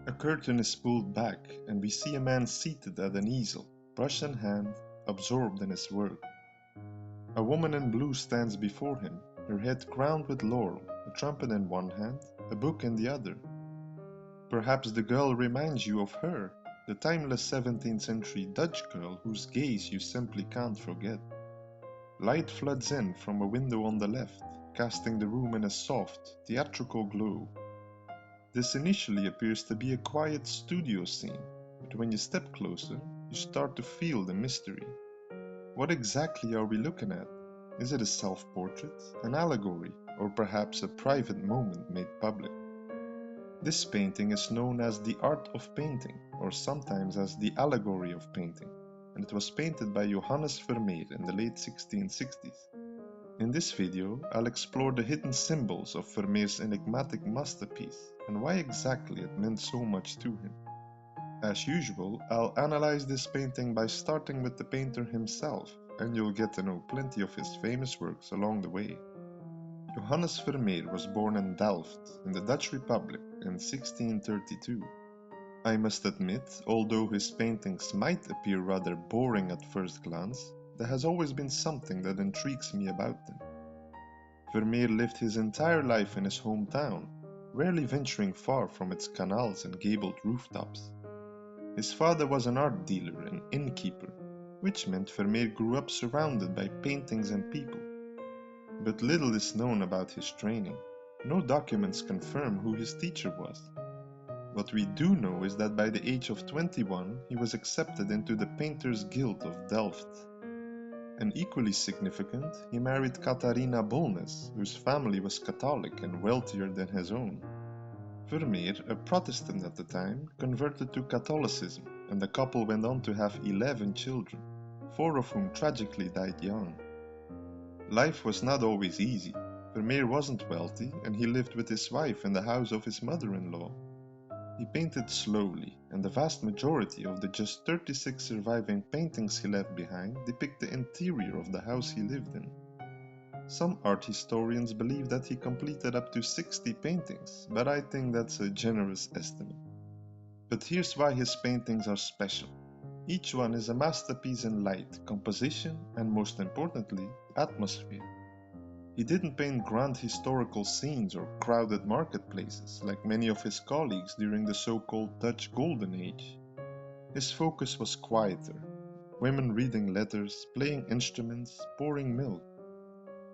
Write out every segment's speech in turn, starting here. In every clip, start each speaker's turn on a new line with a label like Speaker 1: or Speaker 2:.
Speaker 1: A curtain is pulled back, and we see a man seated at an easel, brush in hand, absorbed in his work. A woman in blue stands before him, her head crowned with laurel, a trumpet in one hand, a book in the other. Perhaps the girl reminds you of her, the timeless 17th century Dutch girl whose gaze you simply can't forget. Light floods in from a window on the left, casting the room in a soft, theatrical glow. This initially appears to be a quiet studio scene, but when you step closer, you start to feel the mystery. What exactly are we looking at? Is it a self-portrait, an allegory, or perhaps a private moment made public? This painting is known as the art of painting, or sometimes as the allegory of painting, and it was painted by Johannes Vermeer in the late 1660s. In this video, I'll explore the hidden symbols of Vermeer's enigmatic masterpiece and why exactly it meant so much to him. As usual, I'll analyze this painting by starting with the painter himself, and you'll get to know plenty of his famous works along the way. Johannes Vermeer was born in Delft, in the Dutch Republic, in 1632. I must admit, although his paintings might appear rather boring at first glance, there has always been something that intrigues me about them. Vermeer lived his entire life in his hometown, rarely venturing far from its canals and gabled rooftops. His father was an art dealer and innkeeper, which meant Vermeer grew up surrounded by paintings and people. But little is known about his training. No documents confirm who his teacher was. What we do know is that by the age of 21, he was accepted into the Painters Guild of Delft. And equally significant, he married Catharina Bolnes, whose family was Catholic and wealthier than his own. Vermeer, a Protestant at the time, converted to Catholicism, and the couple went on to have 11 children, 4 of whom tragically died young. Life was not always easy. Vermeer wasn't wealthy, and he lived with his wife in the house of his mother-in-law. He painted slowly, and the vast majority of the just 36 surviving paintings he left behind depict the interior of the house he lived in. Some art historians believe that he completed up to 60 paintings, but I think that's a generous estimate. But here's why his paintings are special. Each one is a masterpiece in light, composition, and most importantly, atmosphere. He didn't paint grand historical scenes or crowded marketplaces like many of his colleagues during the so-called Dutch Golden Age. His focus was quieter: women reading letters, playing instruments, pouring milk.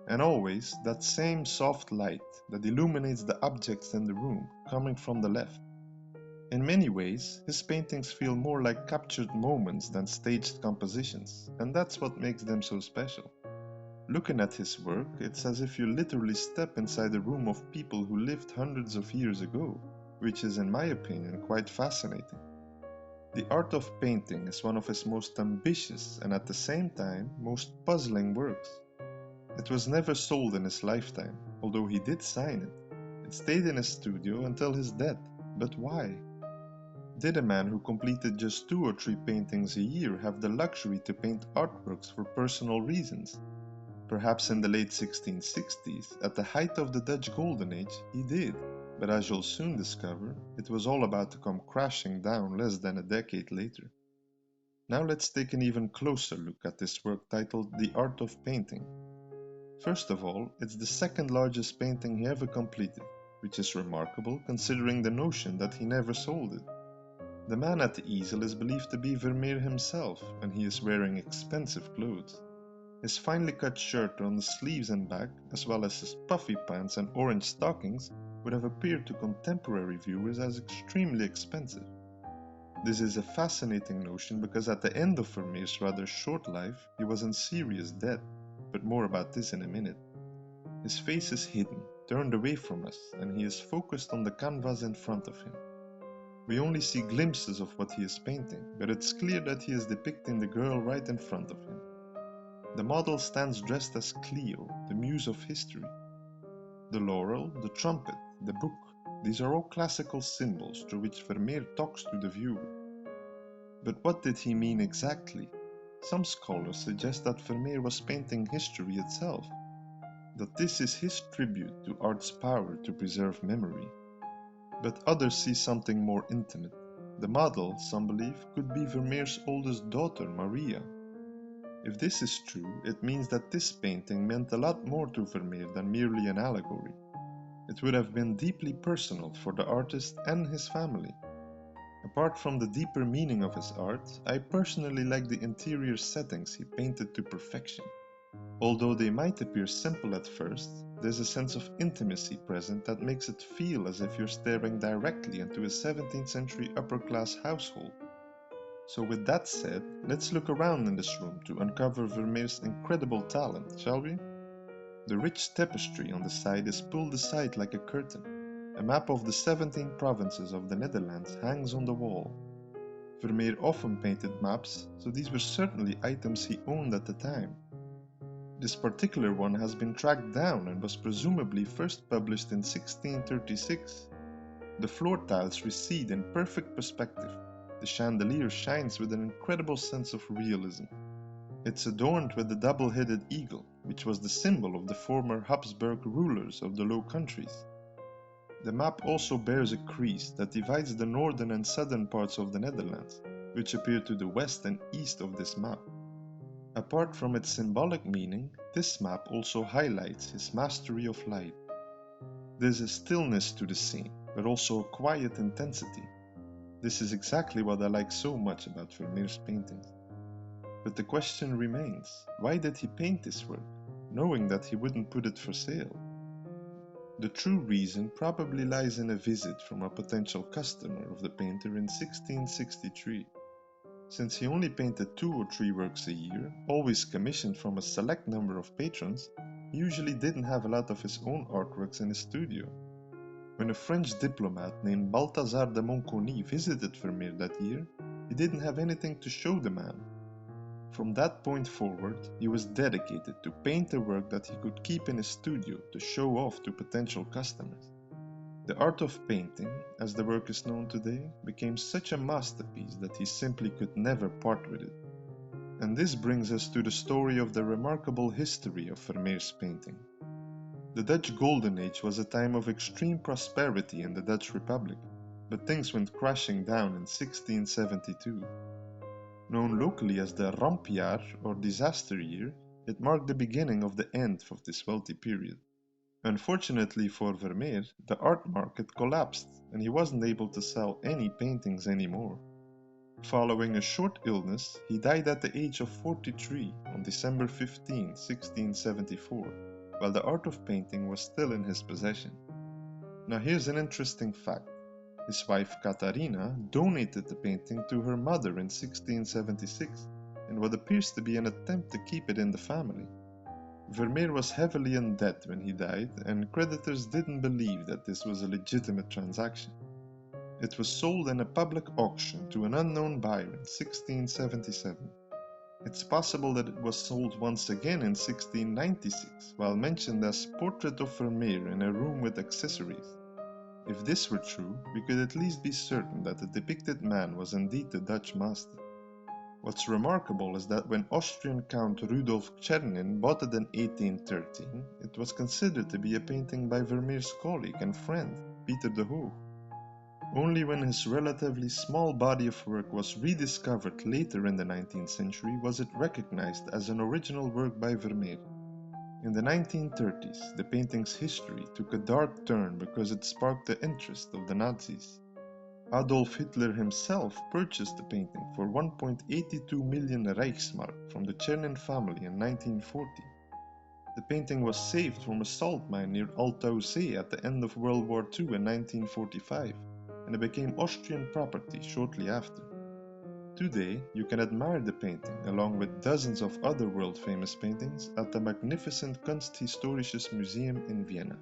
Speaker 1: And always that same soft light that illuminates the objects in the room, coming from the left. In many ways, his paintings feel more like captured moments than staged compositions, and that's what makes them so special. Looking at his work, it's as if you literally step inside a room of people who lived hundreds of years ago, which is, in my opinion, quite fascinating. The Art of Painting is one of his most ambitious and at the same time most puzzling works. It was never sold in his lifetime, although he did sign it. It stayed in his studio until his death, but why? Did a man who completed just 2 or 3 paintings a year have the luxury to paint artworks for personal reasons? Perhaps in the late 1660s, at the height of the Dutch Golden Age, he did, but as you'll soon discover, it was all about to come crashing down less than a decade later. Now let's take an even closer look at this work titled The Art of Painting. First of all, it's the second largest painting he ever completed, which is remarkable considering the notion that he never sold it. The man at the easel is believed to be Vermeer himself, and he is wearing expensive clothes. His finely cut shirt on the sleeves and back, as well as his puffy pants and orange stockings, would have appeared to contemporary viewers as extremely expensive. This is a fascinating notion because at the end of Vermeer's rather short life, he was in serious debt, but more about this in a minute. His face is hidden, turned away from us, and he is focused on the canvas in front of him. We only see glimpses of what he is painting, but it's clear that he is depicting the girl right in front of him. The model stands dressed as Clio, the muse of history. The laurel, the trumpet, the book, these are all classical symbols through which Vermeer talks to the viewer. But what did he mean exactly? Some scholars suggest that Vermeer was painting history itself, that this is his tribute to art's power to preserve memory. But others see something more intimate. The model, some believe, could be Vermeer's oldest daughter, Maria. If this is true, it means that this painting meant a lot more to Vermeer than merely an allegory. It would have been deeply personal for the artist and his family. Apart from the deeper meaning of his art, I personally like the interior settings he painted to perfection. Although they might appear simple at first, there's a sense of intimacy present that makes it feel as if you're staring directly into a 17th century upper-class household. So with that said, let's look around in this room to uncover Vermeer's incredible talent, shall we? The rich tapestry on the side is pulled aside like a curtain. A map of the 17 provinces of the Netherlands hangs on the wall. Vermeer often painted maps, so these were certainly items he owned at the time. This particular one has been tracked down and was presumably first published in 1636. The floor tiles recede in perfect perspective. The chandelier shines with an incredible sense of realism. It's adorned with the double-headed eagle, which was the symbol of the former Habsburg rulers of the Low Countries. The map also bears a crease that divides the northern and southern parts of the Netherlands, which appear to the west and east of this map. Apart from its symbolic meaning, this map also highlights his mastery of light. There's a stillness to the scene, but also a quiet intensity. This is exactly what I like so much about Vermeer's paintings. But the question remains, why did he paint this work, knowing that he wouldn't put it for sale? The true reason probably lies in a visit from a potential customer of the painter in 1663. Since he only painted 2 or 3 works a year, always commissioned from a select number of patrons, he usually didn't have a lot of his own artworks in his studio. When a French diplomat named Balthazar de Montconi visited Vermeer that year, he didn't have anything to show the man. From that point forward, he was dedicated to paint a work that he could keep in his studio to show off to potential customers. The Art of Painting, as the work is known today, became such a masterpiece that he simply could never part with it. And this brings us to the story of the remarkable history of Vermeer's painting. The Dutch Golden Age was a time of extreme prosperity in the Dutch Republic, but things went crashing down in 1672. Known locally as the Rampjaar or disaster year, it marked the beginning of the end of this wealthy period. Unfortunately for Vermeer, the art market collapsed and he wasn't able to sell any paintings anymore. Following a short illness, he died at the age of 43 on December 15, 1674, while the art of painting was still in his possession. Now here's an interesting fact. His wife Katharina donated the painting to her mother in 1676 in what appears to be an attempt to keep it in the family. Vermeer was heavily in debt when he died, and creditors didn't believe that this was a legitimate transaction. It was sold in a public auction to an unknown buyer in 1677. It's possible that it was sold once again in 1696, while mentioned as Portrait of Vermeer in a room with accessories. If this were true, we could at least be certain that the depicted man was indeed the Dutch master. What's remarkable is that when Austrian Count Rudolf Czernin bought it in 1813, it was considered to be a painting by Vermeer's colleague and friend, Peter de Hoogh. Only when his relatively small body of work was rediscovered later in the 19th century was it recognized as an original work by Vermeer. In the 1930s, the painting's history took a dark turn because it sparked the interest of the Nazis. Adolf Hitler himself purchased the painting for 1.82 million Reichsmark from the Czernin family in 1940. The painting was saved from a salt mine near Altaussee at the end of World War II in 1945, and it became Austrian property shortly after. Today, you can admire the painting along with dozens of other world-famous paintings at the magnificent Kunsthistorisches Museum in Vienna.